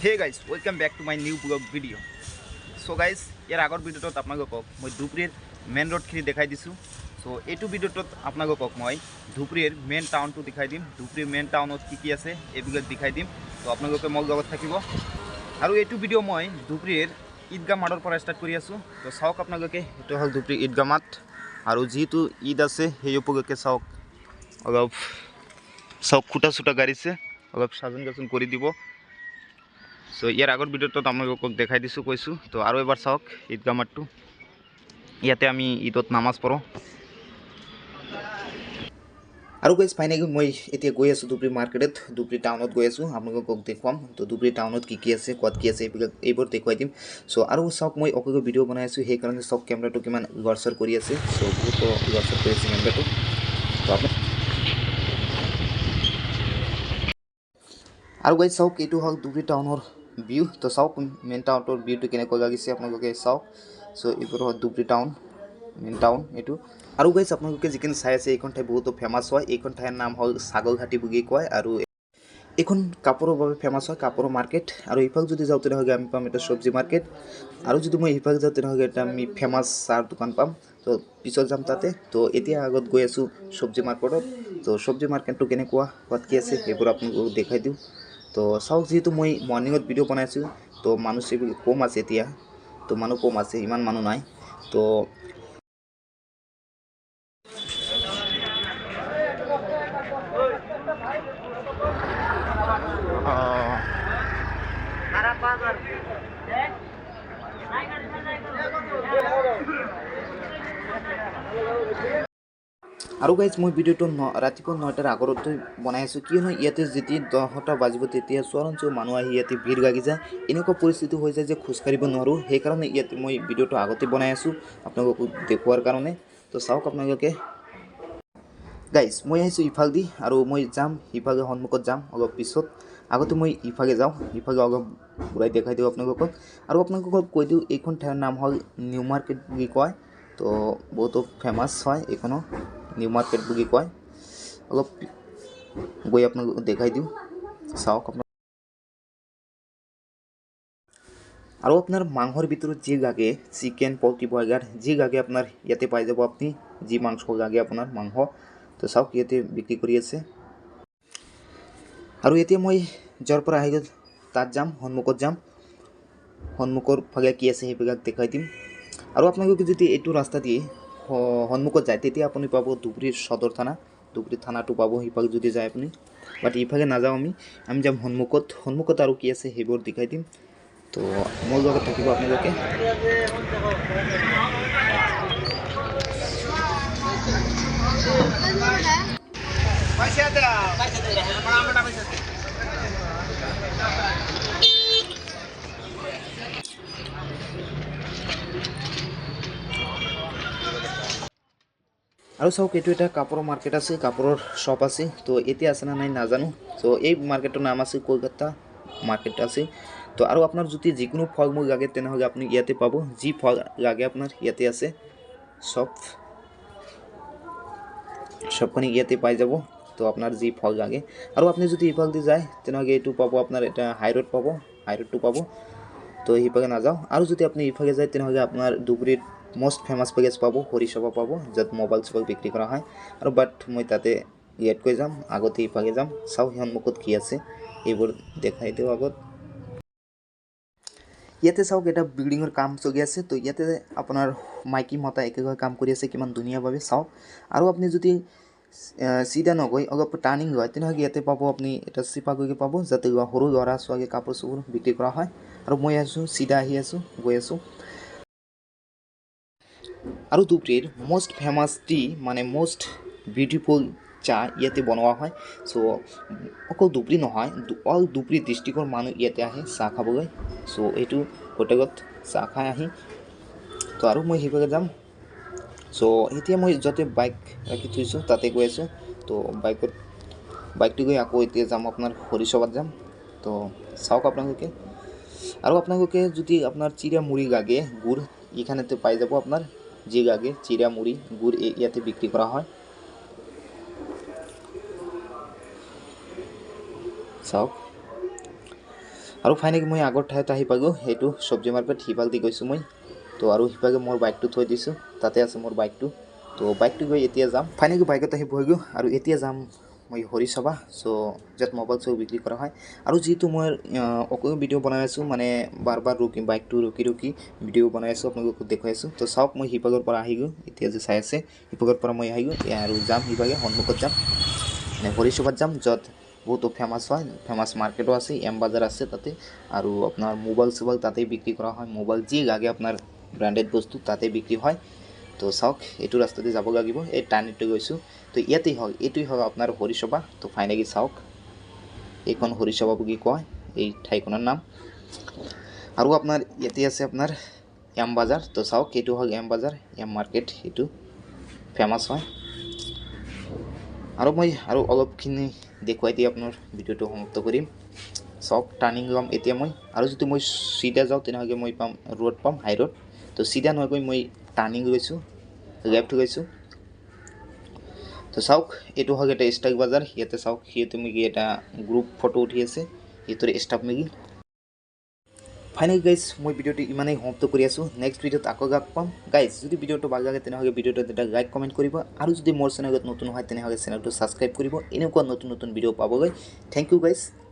Hey guys welcome back to my new blog video. So guys यार आगर भिडिओत आपलोকক मैं धुबुरीर main रोडखिनि देखाई दिसुँ। सो एटू भिडिओत आपलोকক मैं धुबुरीर मेन टाउनटो देखाई दिम। धुबुरीर मेन टाउनत की आछे एबिलक देखाई दिम। तो आपलोके मोर लगत थाकिब आरो एटू भिडिओ मैं धुबुरीर ईदगाह माठर पर स्टार्ट करि आछुँ। तो चाওক आपलोके एटू हल धुबुरी ईदगाह माठ आरो जिहेतु ईद आछे सेइ उपलक्षे चाওক अलप चाওক खुटा चुटा गाड़ीছে अलप साजन गाजन करि दिब। सो यार आगर भिडिओत आपलोকক देखाई दिसुँ कैसुँ। तो आरो एबार चाওক ईदगाह माठটো ইয়াতে আমি ঈদত নামাজ পঢ়ো। আৰু গাইজ ফাইনেলি মই এতিয়া গৈ আছোঁ ধুবুৰী মাৰ্কেটত, ধুবুৰী টাউনত গৈ আছোঁ। আপোনালোকক দেখুৱাম তো ধুবুৰী টাউনত কি আছে, ক'ত কি আছে এইবোৰ দেখুৱাই দিম। চ' আৰু চাওক মই অকলে ভিডিঅ' বনাই আছোঁ, সেইকাৰণে চাওক কেমেৰাটো কিমান লৰচৰ কৰি আছে। চ' বহুত লৰচৰ কৰি আছে কেমেৰাটো। তো আপুনি আৰু গাইজ চাওক এইটো হ'ল ধুবুৰী টাউনৰ ভিউ। তো চাওক মেইন টাউনৰ ভিউটো কেনেকুৱা লাগিছে আপোনালোকে চাওক। চ' এইবোৰ হ'ল ধুবুৰী টাউন মেইন টাউন এইটো। আৰু গাইজ আপোনালোকে যিখিনি চাই আছে এইখন ঠাই বহুতো ফেমাছ হয়। এইখন ঠাইৰ নাম হ'ল ছাগলঘাটি বুলি কয় আৰু এইখন কাপোৰৰ বাবে ফেমাছ হয়, কাপোৰৰ মাৰ্কেট। আৰু ইফালে যদি যাওঁ তেনেহ'লে আমি পাম এটা চব্জি মাৰ্কেট। আৰু যদি মই ইফালে যাওঁ তেনেহ'লে এটা আমি ফেমাছ চাহৰ দোকান পাম। তো পিছত যাম তাতে। তো এতিয়া আগত গৈ আছোঁ চব্জি মাৰ্কেটত। তো চব্জি মাৰ্কেটটো কেনেকুৱা, ক'ত কি আছে সেইবোৰ আপোনালোকক দেখাই দিওঁ। তো চাওক যিহেতু মই মৰ্ণিঙত ভিডিঅ' বনাইছোঁ, তো মানুহ কম আছে এতিয়া। তো মানুহ কম আছে, ইমান মানুহ নাই। তো আৰু গাইজ মই ভিডিঅ'টো ৰাতিপুৱা 9টাৰ আগতে বনাই আছোঁ, কিয়নো ইয়াতে যেতিয়া 10টা বাজিব তেতিয়া চোৰাঞ্চোৰা মানুহ আহি ইয়াতে ভিৰ লাগি যায়। এনেকুৱা পৰিস্থিতি হৈ যায় যে খোজকাঢ়িব নোৱাৰোঁ। সেইকাৰণে ইয়াতে মই ভিডিঅ'টো আগতে বনাই আছোঁ আপোনালোকক দেখুৱাৰ কাৰণে। তো চাওক আপোনালোকে গাইজ মই আহিছোঁ ইফালেদি আৰু মই যাম ইফালে সন্মুখত যাম অলপ পিছত। আগতে মই ইফালে যাওঁ, ইফালে অলপ ঘূৰাই দেখাই দিওঁ আপোনালোকক। আৰু আপোনালোকক কৈ দিওঁ এইখন ঠাইৰ নাম হ'ল নিউ মাৰ্কেট বুলি কয়। তো বহুতো ফেমাছ হয় এইখনো, নিউ মাৰ্কেট বুলি কয়। অলপ গৈ আপোনালোকক দেখাই দিওঁ চাওক আপোনাক। আৰু আপোনাৰ মাংসৰ ভিতৰত যি লাগে চিকেন, পৰ্কি, ব্ৰইলাৰ যি লাগে আপোনাৰ ইয়াতে পাই যাব আপুনি, যি মাংস লাগে আপোনাৰ মাংস। তো চাওক ইয়াতে বিক্ৰী কৰি আছে। আৰু এতিয়া মই য'ৰ পৰা আহিলোঁ তাত যাম, সন্মুখত যাম। সন্মুখৰ ফালে কি আছে সেইবিলাক দেখাই দিম। আৰু আপোনালোকে যদি এইটো ৰাস্তা দিয়ে সন্মুখত যায় তেতিয়া আপুনি পাব ধুবুৰীৰ সদৰ থানা, ধুবুৰী থানাটো পাব সিফালে যদি যায় আপুনি। বাট ইফালে নাযাওঁ আমি যাম সন্মুখত। সন্মুখত আৰু কি আছে সেইবোৰ দেখাই দিম। তো মোৰ লগত থাকিব আপোনালোকে। আৰু চাওক এইটো এটা কাপোৰৰ মাৰ্কেট আছে, কাপোৰৰ শ্বপ আছে। তো এতিয়া আছে না নাই নাজানো। তো এই মাৰ্কেটৰ নাম আছে কলকাতা মাৰ্কেট আছে। তো আৰু আপোনাৰ যদি যিকোনো ফল মূল লাগে তেনেহ'লে আপুনি ইয়াতে পাব, যি ফল লাগে আপোনাৰ ইয়াতে আছে। সবখিনি ইয়াতে পাই যাব। তো আপোনাৰ যি ফল লাগে। আৰু আপুনি যদি ইফালেদি যায় তেনেহ'লে এইটো পাব আপোনাৰ, এটা হাইৰোড পাব, হাইৰোডটো পাব। তো সিফালে নাযাওঁ। আৰু যদি আপুনি ইফালে যায় তেনেহ'লে আপোনাৰ ধুবুৰীত মষ্ট ফেমাছ পেকেজ পাব, হৰিসভা পাব, য'ত মোবাইল চোবাইল বিক্ৰী কৰা হয়। আৰু বাট মই তাতে ইয়াতকৈ যাম, আগতে ইফালে যাম। চাওক সন্মুখত কি আছে এইবোৰ দেখাই দিওঁ আগত। ইয়াতে চাওক এটা বিল্ডিঙৰ কাম চলি আছে। তো ইয়াতে আপোনাৰ মাইকী মতা একেলগে কাম কৰি আছে, কিমান ধুনীয়াভাৱে চাওক। আৰু আপুনি যদি চিধা নগৈ অলপ টাৰ্ণিং লয় তেনেহ'লে ইয়াতে পাব আপুনি এটা চিপাগুৰি পাব, যাতে সৰু ল'ৰা ছোৱালী কাপোৰ চাপোৰ বিক্ৰী কৰা হয়। আৰু মই আছোঁ চিধা আহি আছোঁ, গৈ আছোঁ। আৰু ধুবুৰীৰ মষ্ট ফেমাছ টি মানে মষ্ট বিউটিফুল চাহ ইয়াতে বনোৱা হয়। চ' অকল ধুবুৰী নহয়, অল ধুবুৰী ডিষ্ট্ৰিক্টৰ মানুহ ইয়াতে আহে চাহ খাবলৈ। চ' এইটো হোটেলত চাহ খাই আহি। তো আৰু মই সেইভাগে যাম। চ' এতিয়া মই য'তে বাইক ৰাখি থৈছোঁ তাতে গৈ আছোঁ। তো বাইকটো গৈ আকৌ এতিয়া যাম আপোনাৰ হৰিসভাত যাম। তো চাওক আপোনালোকে। আৰু আপোনালোকে যদি আপোনাৰ চিৰা মুড়ি লাগে, গুড় এইখানেতে পাই যাব আপনাৰ, যে লাগে চিৰা মুড়ি গুড় ইয়াতে বিক্ৰি কৰা হয়। চাওক আৰু ফাইনেলি মই আগৰ ঠাইত আহি পালোঁ, সেইটো চব্জি মাৰ্কেট সিফাল দি গৈছোঁ মই। তো আৰু সিভাগে মোৰ বাইকটো থৈ দিছোঁ, তাতে আছে মোৰ বাইকটো। তো বাইকটো গৈ এতিয়া যাম, ফাইনেলি বাইকত আহি বহিলোঁ আৰু এতিয়া যাম মই হৰিসভা। চ' য'ত মোবাইল চব বিক্ৰী কৰা হয়। আৰু যিহেতু মই অকলে ভিডিঅ' বনাই আছোঁ, মানে বাৰ বাৰ বাইকটো ৰখি ভিডিঅ' বনাই আছোঁ, আপোনালোকক দেখুৱাই আছোঁ। তো চাওক মই সিভাগৰ পৰা আহি গ'লোঁ, এতিয়া যে চাই আছে সিভাগৰ পৰা মই আহি গ'লোঁ আৰু যাম সিভাগে সন্মুখত যাম, মানে হৰিসভাত যাম, য'ত বহুতো ফেমাছ হয়, ফেমাছ মাৰ্কেটো আছে, এম বাজাৰ আছে তাতে। আৰু আপোনাৰ মোবাইল চোবাইল তাতেই বিক্ৰী কৰা হয়, মোবাইল যি লাগে আপোনাৰ ব্ৰেণ্ডেড বস্তু তাতে বিক্ৰী হয়। তো চাওক এইটো ৰাস্তাতে যাব লাগিব, এই টাৰ্ণিংটো গৈছোঁ। তো ইয়াতেই হওক, এইটোৱেই হওক আপোনাৰ হৰিসভা। তো ফাইনেলি চাওক এইখন হৰিসভা বুলি কয় এই ঠাইখনৰ নাম। আৰু আপোনাৰ ইয়াতে আছে আপোনাৰ এম বাজাৰ। তো চাওক এইটো হ'ল এম বাজাৰ, এম মাৰ্কেট, এইটো ফেমাছ হয়। আৰু মই আৰু অলপখিনি দেখুৱাই দি আপোনাৰ ভিডিঅ'টো সমাপ্ত কৰিম। চাওক টাৰ্ণিং ল'ম এতিয়া মই, আৰু যদি মই চিধা যাওঁ তেনেহ'লে মই পাম ৰোড, পাম হাই ৰোড। তো চিধা নোহোৱাকৈ মই টাৰ্ণিং লৈছোঁ, লেফ্ট লৈছোঁ। তো চাওক এইটো হ'ল এটা ষ্টাইল বাজাৰ। ইয়াতে চাওক সিহঁতে মেগি এটা গ্ৰুপ ফটো উঠি আছে, সিহঁতৰ ষ্টাফ মেগি। ফাইনেলি গাইজ মই ভিডিঅ'টো ইমানেই সমাপ্ত কৰি আছোঁ, নেক্সট ভিডিঅ'ত আকৌ লগ পাম। গাইজ যদি ভিডিঅ'টো ভাল লাগে তেনেহ'লে ভিডিঅ'টো এটা লাইক কমেণ্ট কৰিব, আৰু যদি মোৰ চেনেলত নতুন হয় তেনেহ'লে চেনেলটো ছাবস্ক্ৰাইব কৰিব এনেকুৱা নতুন নতুন ভিডিঅ' পাবলৈ। Thank you guys.